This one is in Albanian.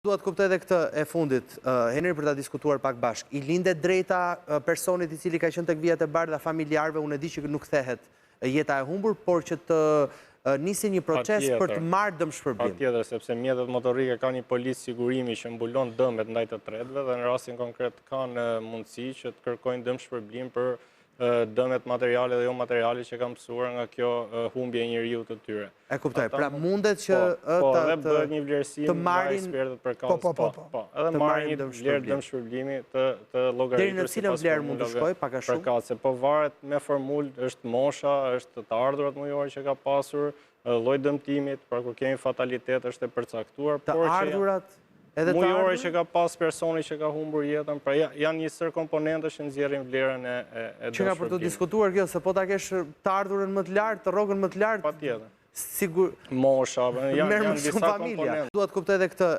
Dua të kuptoj edhe këtë e fundit, Henri, për ta diskutuar pak bashk. I lindet drejta personit i cili ka qenë tek vijat e bardha familjarëve, unë e di që nuk kthehet jeta e humbur, por që të nisi një proces për të marrë dëmshpërblim. Patjetër, sepse mjetet motorike ka një policë sigurimi që mbulon dëmet ndaj të tretëve dhe në rastin konkret kanë mundësi që të kërkojnë dëmshpërblim për dëmet materiale dhe jo materiale që kanë mësuar nga kjo humbje e njeriu të tyre. E kuptoj, pra mundet që të marrin ekspertët për kazë. Po, edhe marrin një vlerë dëmshpërblimi të llogaritur. Deri në cilën vlerë mund të shkojë, pak a shumë? Për kazë, po varet me formulë, është mosha, është të ardhurat mujore që ka pasur, lloj dëmtimit, pra kur kemi fatalitet është e përcaktuar, të ardhurat edhe të mujore që ka pas personi që ka humbur jetën, pra janë një sër komponente që nxjerrin vlerën e dëmshpërblimit. Që ka për të diskutuar kjo, se po ta kesh të ardhurën më të lartë, të rrogën më të lartë. Patjetër. Sigur. Mosha, janë disa disa komponente. Dua të kuptoj edhe këtë